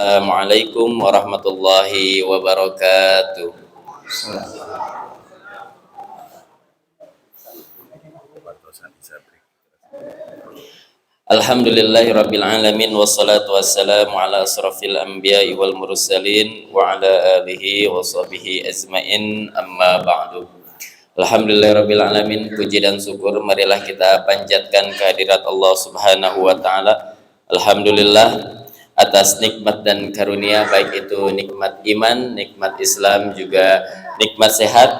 Assalamualaikum warahmatullahi wabarakatuh. Alhamdulillahirabbil alamin wassalatu wassalamu ala asrofil anbiya'i wal mursalin wa ala alihi wa sahbihi ajmain, amma ba'du. Alhamdulillahirabbil alamin, puji dan syukur marilah kita panjatkan kehadirat Allah Subhanahu wa taala. Alhamdulillah atas nikmat dan karunia, baik itu nikmat iman, nikmat Islam, juga nikmat sehat,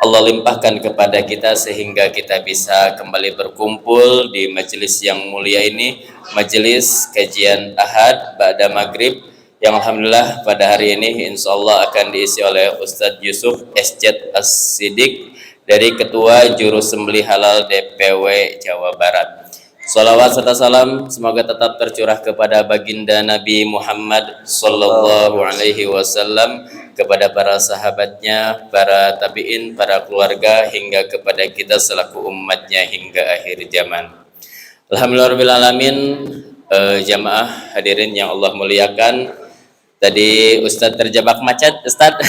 Allah limpahkan kepada kita sehingga kita bisa kembali berkumpul di majelis yang mulia ini, majelis kajian Ahad ba'da maghrib, yang alhamdulillah pada hari ini insyaallah akan diisi oleh Ustadz Yusuf SJ As-Siddiq dari Ketua Juru Sembelih Halal DPW Jawa Barat. Salawat serta salam semoga tetap tercurah kepada baginda Nabi Muhammad sallallahu alaihi wasallam, kepada para sahabatnya, para tabi'in, para keluarga, hingga kepada kita selaku umatnya hingga akhir zaman. Alhamdulillahirabbil alamin. Jamaah hadirin yang Allah muliakan, tadi Ustadz terjebak macet, Ustadz.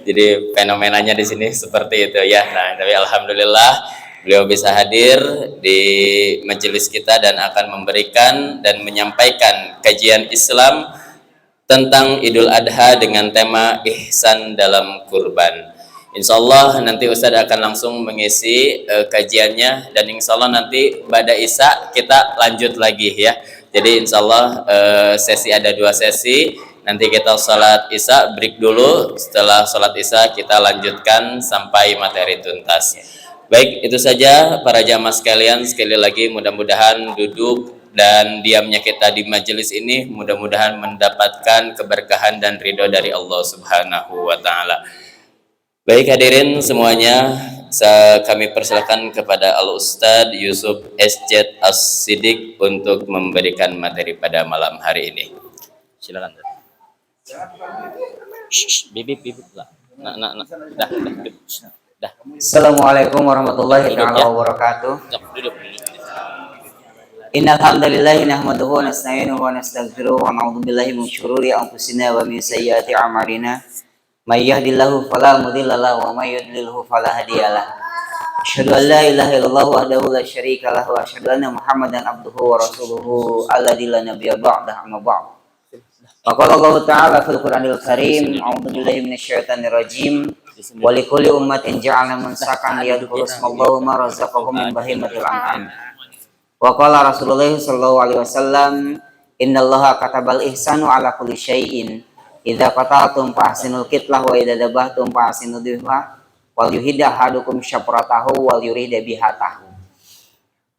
Jadi fenomenanya di sini seperti itu ya. Nah, tapi alhamdulillah beliau bisa hadir di majelis kita dan akan memberikan dan menyampaikan kajian Islam tentang Idul Adha dengan tema ihsan dalam kurban. Insya Allah nanti Ustadz akan langsung mengisi kajiannya, dan insya Allah nanti pada Isya kita lanjut lagi ya. Jadi insya Allah sesi ada 2 sesi. Nanti kita sholat Isya, break dulu. Setelah sholat Isya kita lanjutkan sampai materi tuntas. Baik, itu saja para jamaah sekalian. Sekali lagi mudah-mudahan duduk dan diamnya kita di majelis ini mudah-mudahan mendapatkan keberkahan dan ridho dari Allah Subhanahu wa taala. Baik hadirin semuanya, kami persilakan kepada Al Ustadz Yusuf SJ As-Siddiq untuk memberikan materi pada malam hari ini. Silakan. Bibip lah. Dah. Assalamualaikum warahmatullahi wabarakatuh. Duduk. Innal hamdalillah nahmaduhu wa nasta'inuhu wa nastaghfiruh wa na'udzu billahi min syururi anfusina wa min sayyiati a'malina. May yahdihillahu fala mudilla lahu wa may yudlilhu fala hadiyalah. Asyhadu an la ilaha illallah wahdahu la syarika lahu wa asyhadu anna Muhammadan abduhu wa rasuluhu alladzi la nabiyya ba'dahu, amma ba'd. Qala Allah ta'ala fil Qur'anil Karim, a'udzu billahi minasyaitonir rajim. Wa likulli ummatin ja'alna mansakan liyadhkuru ismallahi ma razaqahum min bahimatil an'am. Wa qala Rasulullah sallallahu alaihi wasallam, innallaha katabal ihsanu ala kulli syai'in. Idza qata'tum fa ahsinul qitlah wa idza dabahtum fa ahsinul dhibha wal yuhidda ahadukum syafratahu wal yurida bihatahu.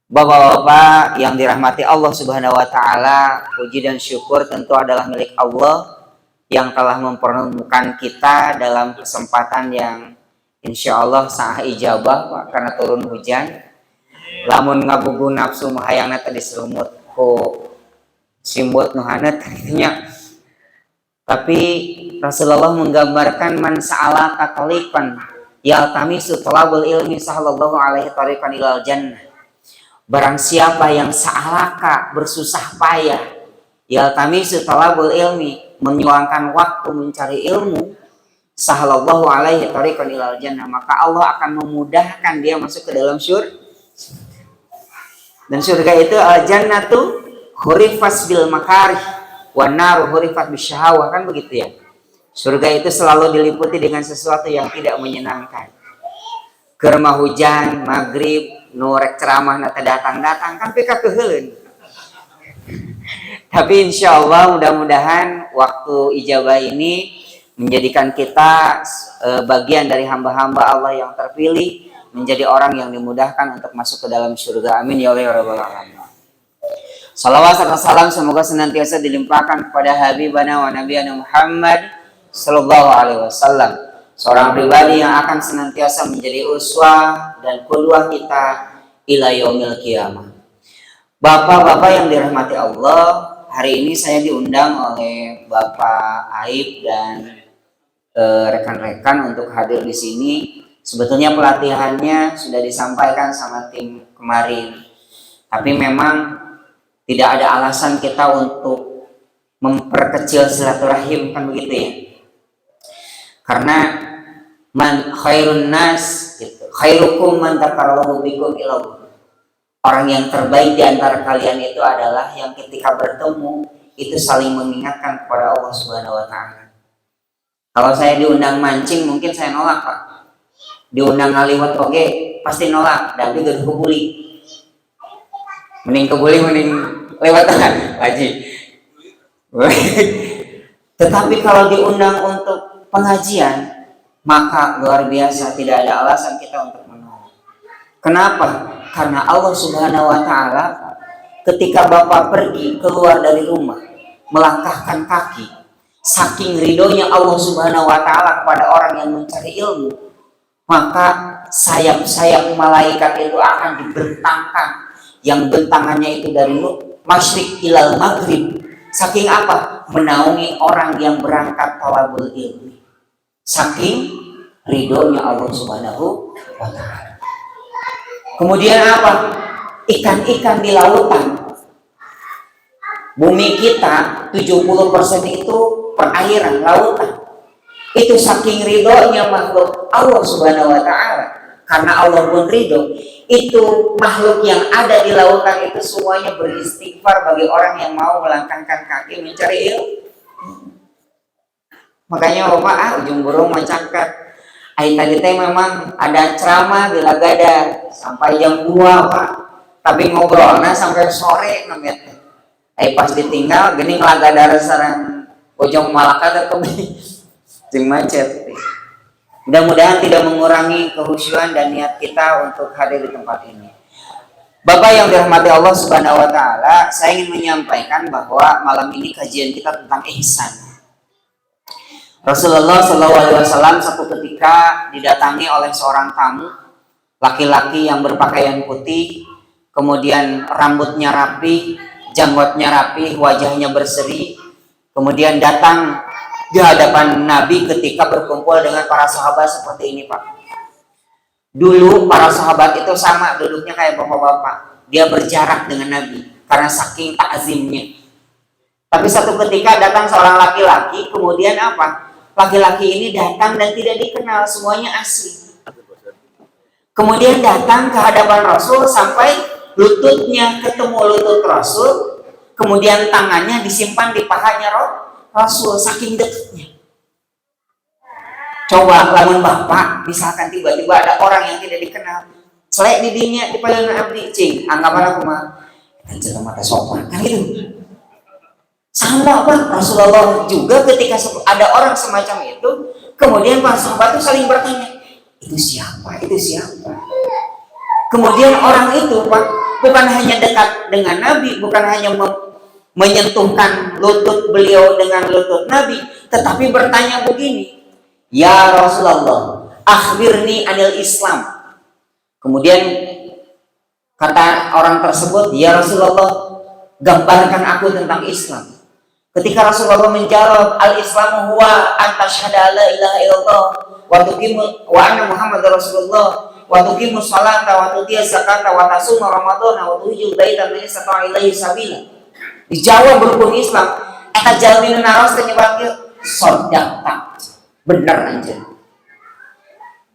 Bapak-bapak yang dirahmati Allah Subhanahu wa taala, puji dan syukur tentu adalah milik Allah yang telah mempertemukan kita dalam kesempatan yang insya Allah sah ijabah, Pak, karena turun hujan. Lamun ngabugu nafsu mahayangna tadi serumut ku simbot nuhana tadinya. Tapi Rasulullah menggambarkan man sa'ala katalikan yaltamisu talabul ilmi sallallahu alaihi tariqan ilal jannah. Barang siapa yang sa'alaka bersusah payah yaltamisu talabul ilmi, menyuangkan waktu mencari ilmu, sallallahu alaihi tariqan ilal jannah, maka Allah akan memudahkan dia masuk ke dalam syurga. Dan surga itu al-jannatu hurifas bil makarih wan naru hurifat bisyahawah, kan begitu ya. Surga itu selalu diliputi dengan sesuatu yang tidak menyenangkan. Keur hujan, maghrib, nu rek ceramah nata datang-datang kan pika keheuleuan. Tapi insya Allah mudah-mudahan waktu ijabah ini menjadikan kita bagian dari hamba-hamba Allah yang terpilih, menjadi orang yang dimudahkan untuk masuk ke dalam surga. Amin ya Allah ya rabbal alamin. Salawat serta salam semoga senantiasa dilimpahkan kepada Habibana wa Nabiyana Muhammad sallallahu alaihi wasallam, seorang pribadi yang akan senantiasa menjadi uswah dan qudwah kita ila yaumil qiyamah. Bapak-bapak yang dirahmati Allah, hari ini saya diundang oleh Bapak Aib dan rekan-rekan untuk hadir di sini. Sebetulnya pelatihannya sudah disampaikan sama tim kemarin, tapi memang tidak ada alasan kita untuk memperkecil silaturahim, kan begitu ya. Karena man khairun nas gitu. Khairukum man dzakarallahu bikum ilallah. Orang yang terbaik di antara kalian itu adalah yang ketika bertemu itu saling mengingatkan kepada Allah Subhanahu wa taala. Kalau saya diundang mancing mungkin saya nolak, Pak. Diundang ngaliwat oke, pasti nolak, tapi gak kebuli. Mending kebuli mending lewat haji. Tetapi kalau diundang untuk pengajian, maka luar biasa, tidak ada alasan kita untuk menolak. Kenapa? Karena Allah Subhanahu wa taala ketika Bapak pergi keluar dari rumah, melangkahkan kaki, saking ridhonya Allah Subhanahu wa taala kepada orang yang mencari ilmu, maka sayap-sayap malaikat itu akan dibentangkan, yang bentangannya itu dari masyrik ilal maghrib. Saking apa? Menaungi orang yang berangkat talabul ilmi. Saking ridhonya Allah Subhanahu wa taala. Kemudian apa? Ikan-ikan di lautan. Bumi kita 70% itu perairan, lautan. Itu saking ridhonya makhluk Allah Subhanahu wa taala. Karena Allah pun ridho, itu makhluk yang ada di lautan itu semuanya beristighfar bagi orang yang mau melangkahkan kaki mencari ilmu. Makanya Bapak ujung burung mencangkat. Tadi teh memang ada ceramah di Lagadar sampai jam 2, Pak. Tapi ngobrolnya sampai sore namanya. Pas ditinggal gini Lagadar sareng ujung Malaka tetep jeung macet. Mudah-mudahan tidak mengurangi kehusyuan dan niat kita untuk hadir di tempat ini. Bapak yang dirahmati Allah Subhanahu wa taala, saya ingin menyampaikan bahwa malam ini kajian kita tentang ihsan. Rasulullah SAW satu ketika didatangi oleh seorang tamu, laki-laki yang berpakaian putih, kemudian rambutnya rapi, janggutnya rapi, wajahnya berseri, kemudian datang di hadapan Nabi ketika berkumpul dengan para sahabat seperti ini, Pak. Dulu para sahabat itu sama duduknya kayak bapak-bapak, dia berjarak dengan Nabi karena saking takzimnya. Tapi satu ketika datang seorang laki-laki, kemudian apa? Laki-laki ini datang dan tidak dikenal, semuanya asing. Kemudian datang ke hadapan Rasul sampai lututnya ketemu lutut Rasul, kemudian tangannya disimpan di pahanya Rasul, saking dekatnya. Coba lamun bapak, misalkan tiba-tiba ada orang yang tidak dikenal, selek didinya di payung abdi, cing, anggapan aku mah, anjir mata sopan, kan gitu. Sama Pak, Rasulullah juga ketika ada orang semacam itu, kemudian para sahabat itu saling bertanya, itu siapa? Itu siapa? Kemudian orang itu, Pak, bukan hanya dekat dengan Nabi, bukan hanya menyentuhkan lutut beliau dengan lutut Nabi, tetapi bertanya begini, ya Rasulullah, akhbirni anil Islam. Kemudian kata orang tersebut, ya Rasulullah, gambarkan aku tentang Islam. Ketika Rasulullah menjawab, al-Islamu huwa an tashhada la ilaha illallah wa tuqimu wa anna Muhammadar Rasulullah wa tuqimu sholata wa tu'ti zakata wa tasuma ramadhana wa tuhijjul baita man istata'a ilaihi sabila. Dijawab berukun Islam, eta jalmi naros teh nyebabkeun sodaqta. Bener anjir.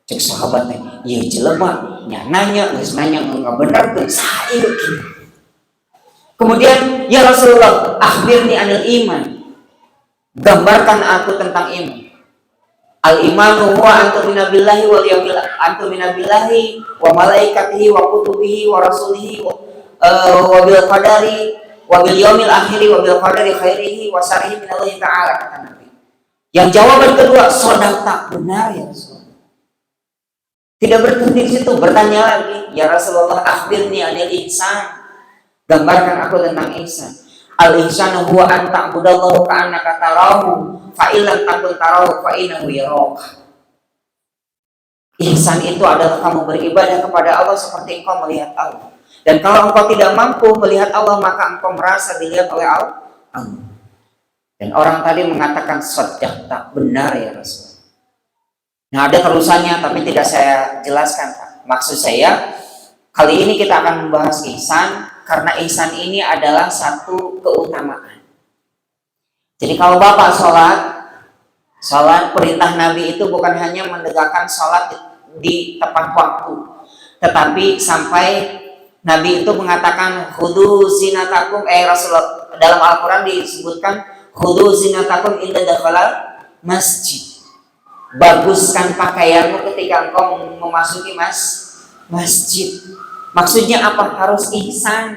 Cek sahabatnya, ieu jelema nya nanya, geus nanya enggak bener teh saeu kieu. Kemudian, ya Rasulullah, akhbirni anil iman. Gambarkan aku tentang iman. Al-imanu huwa antumina billahi wal yawmil antumina billahi wa malaikatihi wa kutubihi wa rasulihi wa bil qadari wa bil yawmil akhiri wa bil qadari khairihi wa syarrihi min Allah ta'ala, kata Nabi. Yang jawaban kedua, sodaqta, benar ya Rasulullah. Tidak berhenti di situ, bertanya lagi, ya Rasulullah, akhbirni anil ihsan. Gambarkan aku tentang ihsan. Al-ihsanu huwa an ta'budallaha ka'annaka tarahu fa illam takun tarahu fa innahu yaraka. Ihsan itu adalah kamu beribadah kepada Allah seperti engkau melihat Allah. Dan kalau engkau tidak mampu melihat Allah, maka engkau merasa dilihat oleh Allah. Dan orang tadi mengatakan sodaqta, benar ya Rasul. Nah, ada terusannya tapi tidak saya jelaskan, Pak. Maksud saya, kali ini kita akan membahas ihsan karena ihsan ini adalah satu keutamaan. Jadi kalau Bapak sholat perintah Nabi itu bukan hanya menegakkan sholat di tepat waktu, tetapi sampai Nabi itu mengatakan khudu zinatakum, Rasulullah dalam Al-Quran disebutkan khudu zinatakum inda dakhala masjid. Baguskan pakaianmu ketika engkau memasuki masjid. Maksudnya apa? Harus ihsan.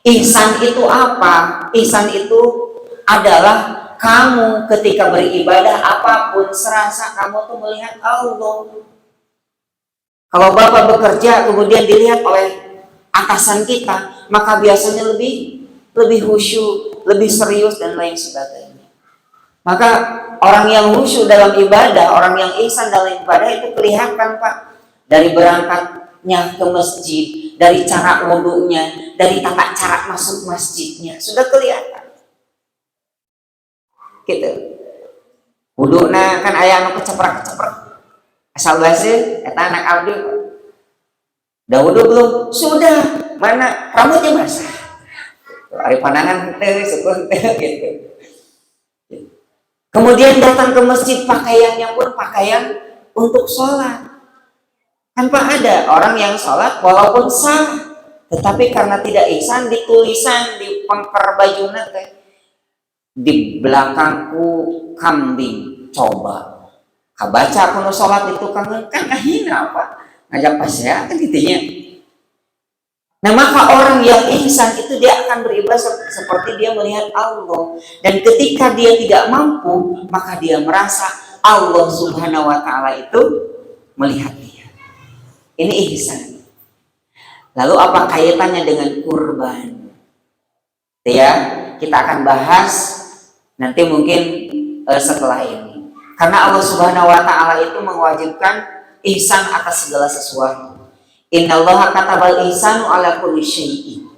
Ihsan itu apa? Ihsan itu adalah kamu ketika beribadah apapun serasa kamu tuh melihat Allah. Kalau Bapak bekerja kemudian dilihat oleh atasan kita, maka biasanya lebih khusyuk, lebih serius dan lain sebagainya. Maka orang yang khusyuk dalam ibadah, orang yang ihsan dalam ibadah itu kelihatan, Pak, dari berangkatnya ke masjid, dari cara wudunya, dari tata cara masuk masjidnya, sudah kelihatan. Gitu. Wuduna kan aya anu keceprek-keceprek. Asal basi eta anak abdi. Udah wudu belum? Sudah. Mana rambutnya basah? Ari pandangan teh sukun teh gitu. Kemudian datang ke masjid, pakaiannya pun pakaian untuk sholat. Kan Pak, ada orang yang sholat walaupun sah, tetapi karena tidak ihsan di tulisan di pengker bajuna teh di belakangku kambing coba. Kabaca kuno sholat itu kan kahina Pak, ngajak pasya kan gitunya. Nah maka orang yang ihsan itu dia akan beribadah seperti dia melihat Allah, dan ketika dia tidak mampu maka dia merasa Allah Subhanahu wa Ta'ala itu melihat dia. Ini ihsan. Lalu apa kaitannya dengan kurban? Ya, kita akan bahas nanti mungkin setelah ini. Karena Allah Subhanahu wa Ta'ala itu mewajibkan ihsan atas segala sesuatu. Innallaha katabal ihsanu ala kulli syai'in.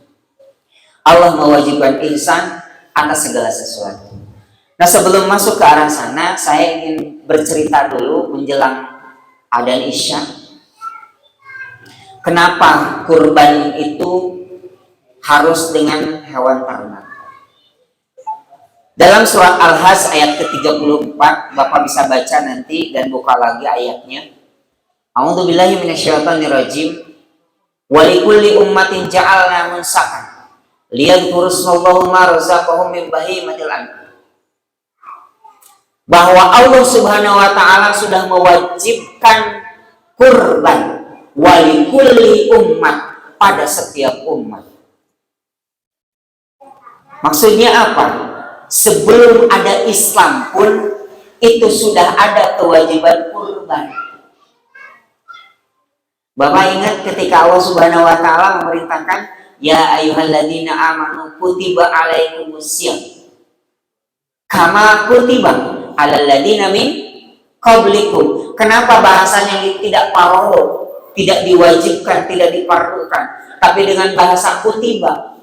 Allah mewajibkan ihsan atas segala sesuatu. Nah, sebelum masuk ke arah sana, saya ingin bercerita dulu menjelang adzan Isya. Kenapa kurban itu harus dengan hewan ternak? Dalam surat Al-Hajj ayat ke-34, Bapak bisa baca nanti dan buka lagi ayatnya. A'udzubillahi minasyaitonirrajim. Wa likulli ummatin ja'alna mansakan liyadhkuru smallahi ma razaqahum min bahimatil an'am. Bahwa Allah Subhanahu wa Ta'ala sudah mewajibkan kurban wa likulli ummat, pada setiap umat. Maksudnya apa? Sebelum ada Islam pun itu sudah ada kewajiban kurban. Bapak ingat ketika Allah Subhanahu wa Ta'ala memerintahkan ya ayyuhalladzina amanu kutiba alaikumusiyam kama kutiba alal ladzina min qablikum. Kenapa bahasanya tidak paroh, tidak diwajibkan, tidak diperlukan, tapi dengan bahasa kutiba?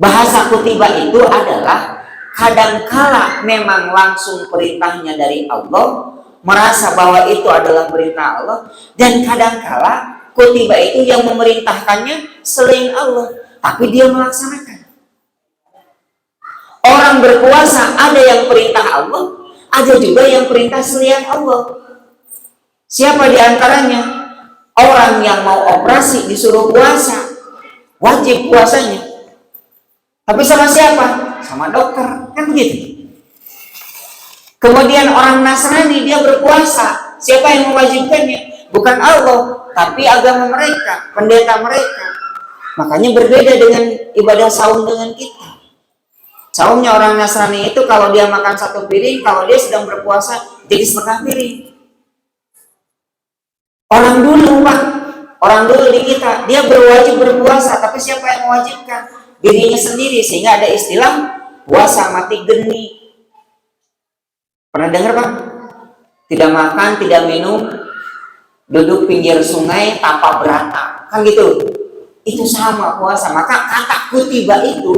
Bahasa kutiba itu adalah kadangkala memang langsung perintahnya dari Allah, merasa bahwa itu adalah perintah Allah, dan kadangkala kutiba itu yang memerintahkannya selain Allah, tapi dia melaksanakan. Orang berpuasa ada yang perintah Allah, ada juga yang perintah selain Allah. Siapa di antaranya? Orang yang mau operasi disuruh puasa, wajib puasanya. Tapi sama siapa? Sama dokter, kan begitu. Kemudian orang Nasrani dia berpuasa, siapa yang mewajibkannya? Bukan Allah, tapi agama mereka, pendeta mereka. Makanya berbeda dengan ibadah saum dengan kita. Saumnya orang Nasrani itu kalau dia makan satu piring, kalau dia sedang berpuasa jadi setengah piring. Orang dulu Pak, orang dulu di kita, dia berwajib berpuasa, tapi siapa yang mewajibkan? Dirinya sendiri, sehingga ada istilah puasa mati geni. Pernah dengar Pak? Tidak makan, tidak minum, duduk pinggir sungai tanpa beratap, kan gitu. Itu sama puasa. Maka kata kutiba itu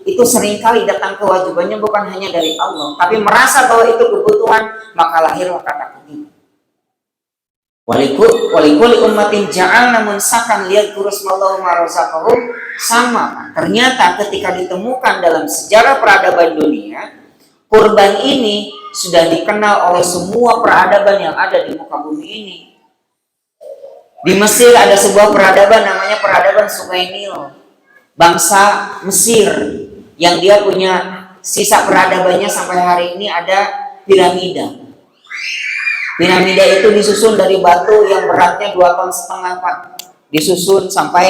seringkali datang kewajibannya bukan hanya dari Allah, tapi merasa bahwa itu kebutuhan, maka lahirlah kata kutiba. Walikul ummatin ja'alna mansakan liyadhkuru smallahi ma razaqahum sama. Ternyata ketika ditemukan dalam sejarah peradaban dunia, kurban ini sudah dikenal oleh semua peradaban yang ada di muka bumi ini. Di Mesir ada sebuah peradaban namanya peradaban Sungai Nil. Bangsa Mesir yang dia punya sisa peradabannya sampai hari ini ada piramida. Piramida itu disusun dari batu yang beratnya 2,5 ton, Pak. Disusun sampai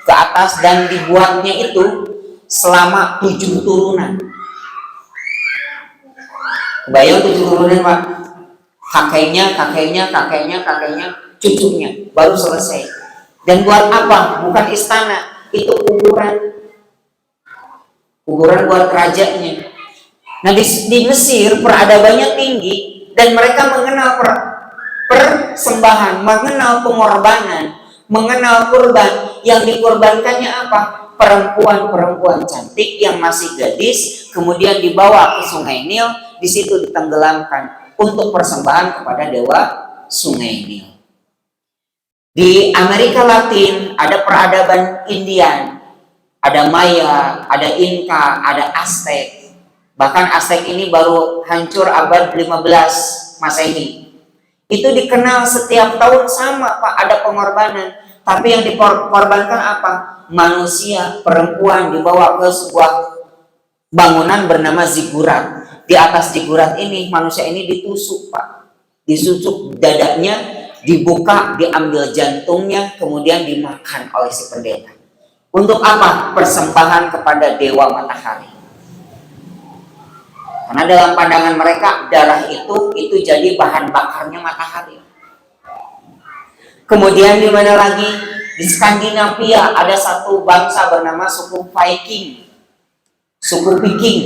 ke atas dan dibuatnya itu selama 7 turunan. Bayang 7 turunan, Pak. Kakeknya, cucunya baru selesai. Dan buat apa? Bukan istana, itu kuburan. Kuburan buat rajanya. Nah di Mesir peradabannya tinggi dan mereka mengenal persembahan, mengenal pengorbanan, mengenal kurban. Yang dikorbankannya apa? Perempuan-perempuan cantik yang masih gadis, kemudian dibawa ke Sungai Nil, di situ ditenggelamkan untuk persembahan kepada dewa Sungai Nil. Di Amerika Latin ada peradaban Indian, ada Maya, ada Inka, ada Aztec. Bahkan Aztec ini baru hancur abad 15 Masehi. Itu dikenal setiap tahun sama, Pak, ada pengorbanan. Tapi yang dikorbankan apa? Manusia, perempuan dibawa ke sebuah bangunan bernama zigurat. Di atas zigurat ini manusia ini ditusuk, Pak. Disusuk dadanya, dibuka, diambil jantungnya, kemudian dimakan oleh si pendeta. Untuk apa? Persembahan kepada dewa matahari. Karena dalam pandangan mereka darah itu jadi bahan bakarnya matahari. Kemudian di mana lagi? Di Skandinavia ada satu bangsa bernama suku Viking, suku Viking,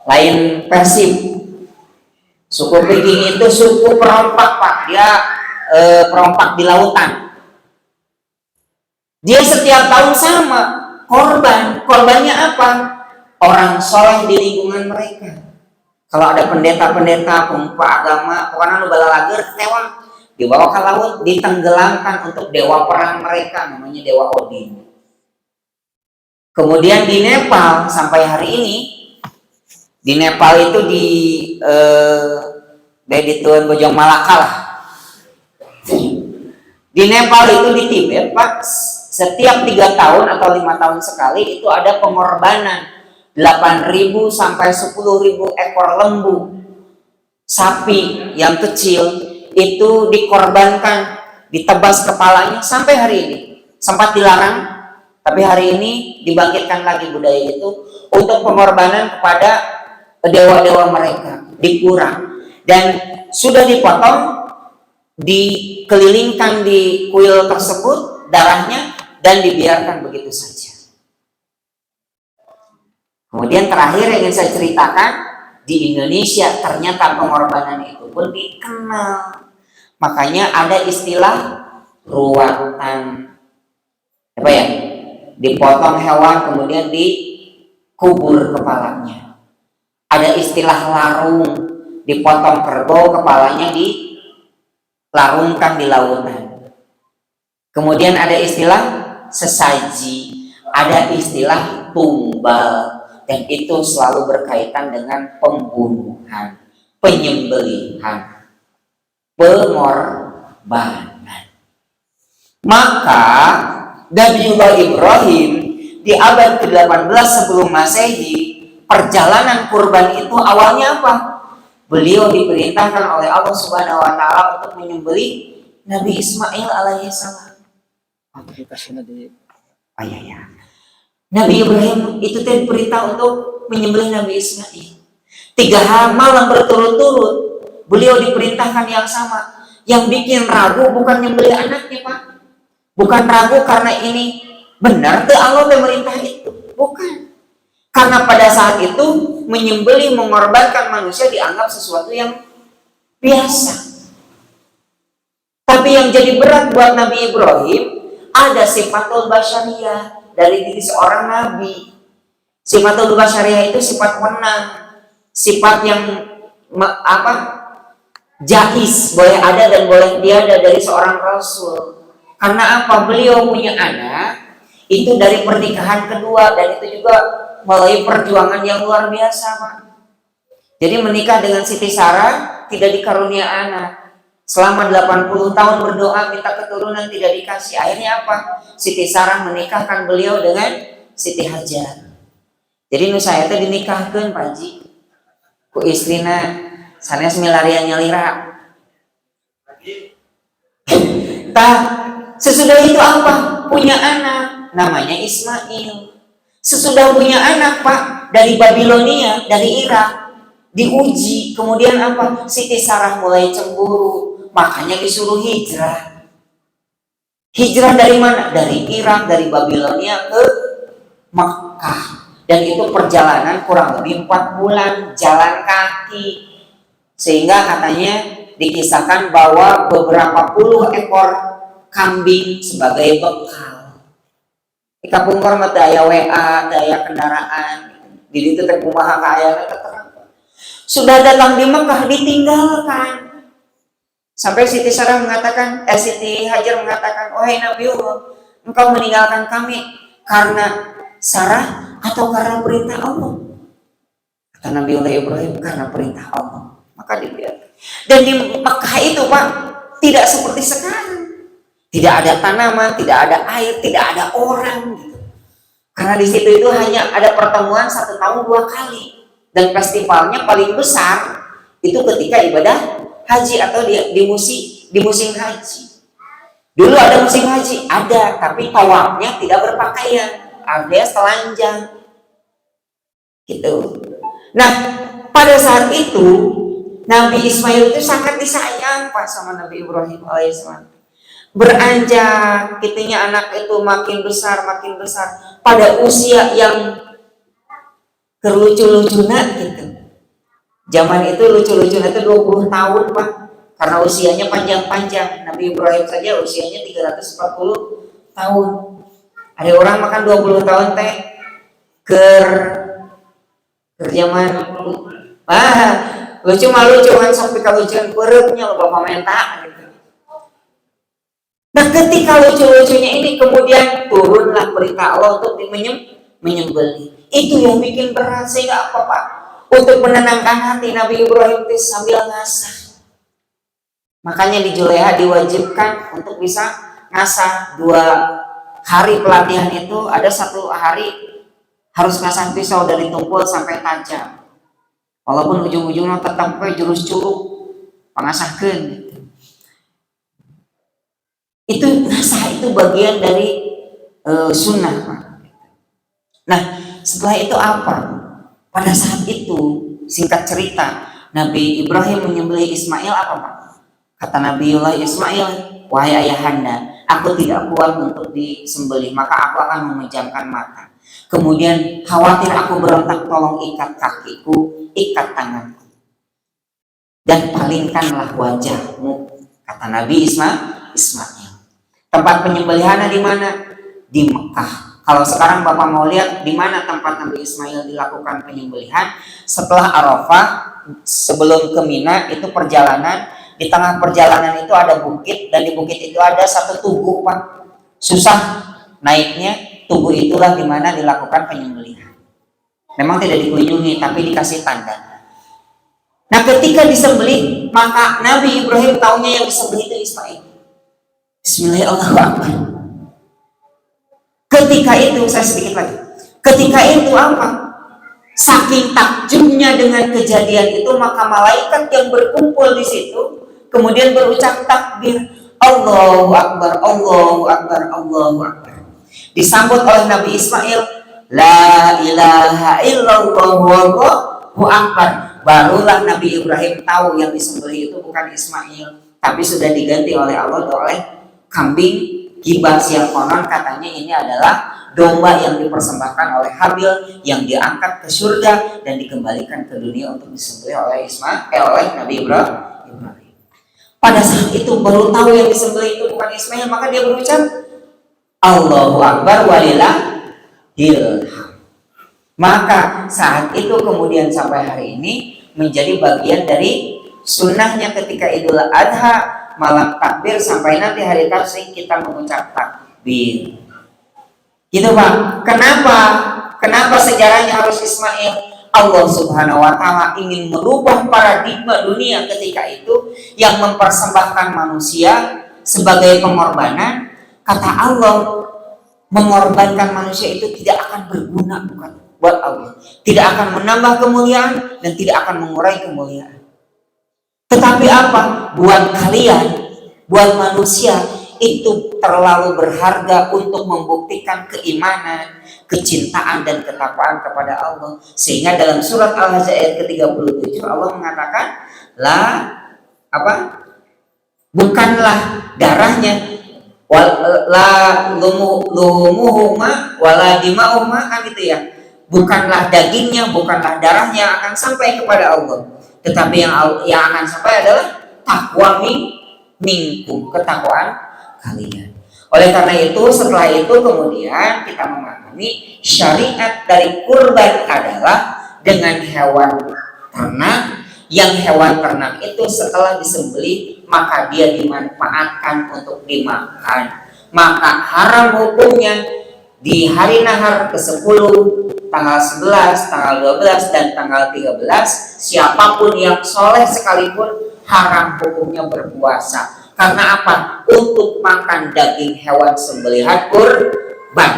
lain Persib. Suku Viking itu suku perompak, Pak. Dia perompak di lautan. Dia setiap tahun sama korban. Korbannya apa? Orang soleh di lingkungan mereka. Kalau ada pendeta-pendeta, pemuka agama, pokoknya bala lager, tewan, dibawa ke laut, ditenggelamkan untuk dewa perang mereka, namanya dewa Odin. Kemudian di Nepal sampai hari ini, di Nepal itu di Tuan Bojong Malaka lah. Di Nepal itu di Tibet, Pak, setiap 3 tahun atau 5 tahun sekali itu ada pengorbanan 8.000 sampai 10.000 ekor lembu sapi yang kecil itu dikorbankan, ditebas kepalanya sampai hari ini. Sempat dilarang, tapi hari ini dibangkitkan lagi budaya itu untuk pengorbanan kepada dewa-dewa mereka, dikurang dan sudah dipotong, dikelilingkan di kuil tersebut darahnya dan dibiarkan begitu saja. Kemudian terakhir yang ingin saya ceritakan, di Indonesia ternyata pengorbanan itu pun dikenal. Makanya ada istilah ruatan. Apa ya? Dipotong hewan kemudian dikubur kepalanya. Ada istilah larung, dipotong kerbau kepalanya dilarungkan di lautan. Kemudian ada istilah sesaji, ada istilah tumbal. Dan itu selalu berkaitan dengan pembunuhan, penyembelihan, pengorbanan. Maka Nabiullah Ibrahim di abad ke-18 sebelum Masehi, perjalanan kurban itu awalnya apa? Beliau diperintahkan oleh Allah Subhanahu wa taala untuk menyembelih Nabi Ismail alaihissalam. Nabi Ibrahim itu perintah untuk menyembelih Nabi Ismail. 3 malam berturut-turut beliau diperintahkan yang sama. Yang bikin ragu bukan menyembelih anaknya, Pak. Bukan ragu karena ini benar tuh Allah memerintah itu. Bukan. Karena pada saat itu menyembelih, mengorbankan manusia dianggap sesuatu yang biasa. Tapi yang jadi berat buat Nabi Ibrahim ada sifatul basyariyah dari diri seorang nabi. Sifatul basyariyah itu sifat menang, sifat yang jais, boleh ada dan boleh tiada dari seorang rasul. Karena apa? Beliau punya anak Itu dari pernikahan kedua, dan itu juga melalui perjuangan yang luar biasa, Pak. Jadi menikah dengan Siti Sarah tidak dikarunia anak. Selama 80 tahun berdoa minta keturunan tidak dikasih. Akhirnya apa? Siti Sarah menikahkan beliau dengan Siti Hajar. Jadi nu saya teh dinikahkeun Pak Haji ku istrina sanes milarian nyalira. Tah sesudah itu apa? Punya anak namanya Ismail. Sesudah punya anak Pak dari Babilonia, dari Irak, diuji. Kemudian apa? Siti Sarah mulai cemburu, makanya disuruh hijrah. Hijrah dari mana? Dari Irak, dari Babilonia ke Makkah. Dan itu perjalanan kurang lebih 4 bulan jalan kaki. Sehingga katanya dikisahkan bahwa beberapa puluh ekor kambing sebagai bekal. Di kampung mah daya WA, daya kendaraan. Di itu teh kumaha kaayana terang. Sudah datang di Mekah ditinggalkan. Sampai Siti Sarah mengatakan, Siti Hajar mengatakan, "Wahai Nabiullah, engkau meninggalkan kami karena Sarah atau karena perintah Allah?" Kata Nabiullah Ibrahim, karena perintah Allah. Maka dibiarkan. Dan di Mekah itu Pak, tidak seperti sekarang. Tidak ada tanaman, tidak ada air, tidak ada orang gitu. Karena di situ itu hanya ada pertemuan 1 tahun 2 kali. Dan festivalnya paling besar itu ketika ibadah haji atau di musim haji. Dulu ada musim haji, ada, tapi tawafnya tidak berpakaian, alias telanjang. Gitu. Nah, pada saat itu Nabi Ismail itu sangat disayang Pak sama Nabi Ibrahim alaihissalam. Beranjak, kitanya anak itu makin besar pada usia yang terlucu-lucuna gitu. Zaman itu lucu-lucunya itu 20 tahun Pak, karena usianya panjang-panjang. Nabi Ibrahim saja usianya 340 tahun. Ada orang makan 20 tahun teh ker zaman lucu kan sampai kalucuan perutnya lo bapak menta gitu. Nah ketika lucu-lucunya ini kemudian turunlah perintah Allah untuk menyembelih. Itu yang bikin berat, sehingga apa Pak? Untuk menenangkan hati Nabi Ibrahim sambil ngasah. Makanya di Juleha diwajibkan untuk bisa ngasah 2 hari pelatihan itu, ada 1 hari harus ngasah pisau dari tumpul sampai tajam. Walaupun ujung-ujungnya tetap jurus curug pengasahkeun. Itu ngasah itu bagian dari sunnah Pak. Nah setelah itu apa? Pada saat itu singkat cerita Nabi Ibrahim menyembelih Ismail apa Pak? Kata Nabiullah Ismail, "Wahai ayahanda, aku tidak kuat untuk disembelih, maka aku akan memejamkan mata. Kemudian khawatir aku berontak, tolong ikat kakiku, ikat tanganku, dan palingkanlah wajahmu," kata Nabi Ismail. Tempat penyembelihannya di mana? Di Mekah. Kalau sekarang Bapak mau lihat di mana tempat Nabi Ismail dilakukan penyembelihan, setelah Arafah, sebelum ke Mina, itu perjalanan. Di tengah perjalanan itu ada bukit, dan di bukit itu ada 1 tugu Pak. Susah naiknya, tugu itulah di mana dilakukan penyembelihan. Memang tidak dikunjungi, tapi dikasih tanda. Nah ketika disembelih, maka Nabi Ibrahim taunya yang disembelih itu Ismail. Bismillahirrahmanirrahim. Ketika itu, saya sedikit lagi. Ketika itu apa? Saking takjubnya dengan kejadian itu, maka malaikat yang berkumpul di situ kemudian berucap takbir, Allahu Akbar, Allahu Akbar, Allahu Akbar. Disambut oleh Nabi Ismail, La ilaha illallah wallahu akbar. Barulah Nabi Ibrahim tahu yang disembelih itu bukan Ismail, tapi sudah diganti oleh Allah oleh kambing kibas yang konon katanya ini adalah domba yang dipersembahkan oleh Habil yang diangkat ke surga dan dikembalikan ke dunia untuk disembelih oleh oleh Nabi Ibrahim. Pada saat itu baru tahu yang disembelih itu bukan Ismail, maka dia berucap Allahu Akbar walillahil hamd. Maka saat itu kemudian sampai hari ini menjadi bagian dari sunnahnya ketika Idul Adha malam takbir sampai nanti hari tasyrik kita mengucap takbir. Gitu Pak. Kenapa sejarahnya harus Ismail? Allah Subhanahu wa taala ingin merubah paradigma dunia ketika itu yang mempersembahkan manusia sebagai pengorbanan. Kata Allah, mengorbankan manusia itu tidak akan berguna bukan buat Allah. Tidak akan menambah kemuliaan dan tidak akan mengurangi kemuliaan. Tetapi apa? Buat kalian, buat manusia itu terlalu berharga untuk membuktikan keimanan, kecintaan dan ketakwaan kepada Allah. Sehingga dalam surat Al-Hajj ayat ke-37 Allah mengatakan, la apa? Bukanlah darahnya la lumuhuma wala dima'uma, kan gitu ya. Bukanlah dagingnya, bukanlah darahnya akan sampai kepada Allah. Tetapi yang akan sampai adalah takwa minkum, ketakwaan kalian. Oleh karena itu, setelah itu kemudian kita memahami syariat dari kurban adalah dengan hewan ternak, yang hewan ternak itu setelah disembelih maka dia dimanfaatkan untuk dimakan. Maka haram hukumnya di hari nahar ke-10, tanggal 11, tanggal 12 dan tanggal 13, siapapun yang soleh sekalipun haram hukumnya berpuasa. Karena apa? Untuk makan daging hewan sembelihan kurban.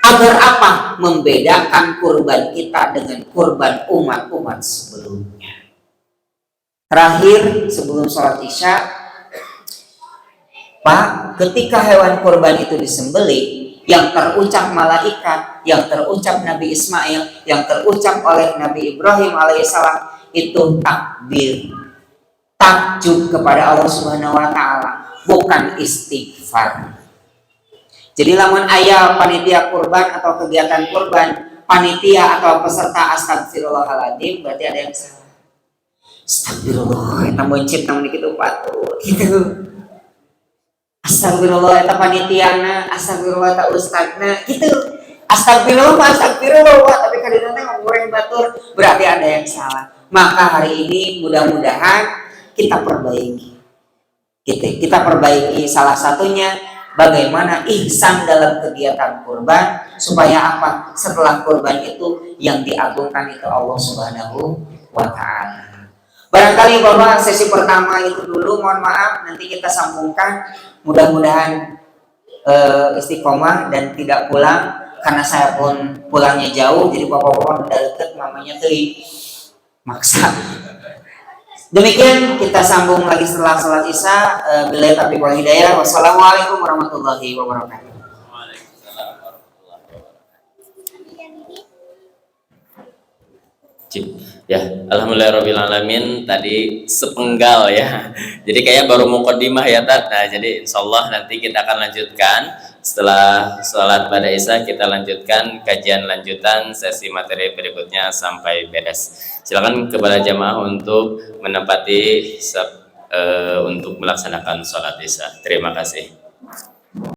Agar apa? Membedakan kurban kita dengan kurban umat-umat sebelumnya. Terakhir, sebelum sholat isya, Pak, ketika hewan kurban itu disembelih, yang terucap malaikat, yang terucap Nabi Ismail, yang terucap oleh Nabi Ibrahim alaihissalam, itu takbir, takjub kepada Allah Subhanahu wa taala, bukan istighfar. Jadi lamun aya panitia kurban atau kegiatan kurban, panitia atau peserta astagfirullahaladzim, berarti ada yang salah. Astagfirullah, eta muncit namun kitu patut gitu. Astagfirullah eta panitiana, astagfirullah eta ustadna gitu. Astagfirullah, tapi kadang teh ngomong batur, berarti ada yang salah. Maka hari ini mudah-mudahan kita perbaiki. Kita perbaiki salah satunya bagaimana ihsan dalam kegiatan kurban, supaya apa? Setelah kurban itu yang diagungkan itu Allah Subhanahu wa taala. Barangkali Bapak sesi pertama itu dulu, mohon maaf, nanti kita sambungkan. Mudah-mudahan istiqomah dan tidak pulang, karena saya pun pulangnya jauh, jadi Bapak-bapak udah deket mamanya tuh maksa. Demikian, kita sambung lagi setelah salat isya. Billahi taufiq wal hidayah. Wassalamualaikum warahmatullahi wabarakatuh. Ya, alhamdulillahirobbilalamin, tadi sepenggal ya. Jadi kayak baru muqaddimah ya Tat. Nah, jadi insyaallah nanti kita akan lanjutkan setelah sholat pada isya, kita lanjutkan kajian lanjutan sesi materi berikutnya sampai beres. Silakan kepada jamaah untuk menempati untuk melaksanakan sholat isya. Terima kasih.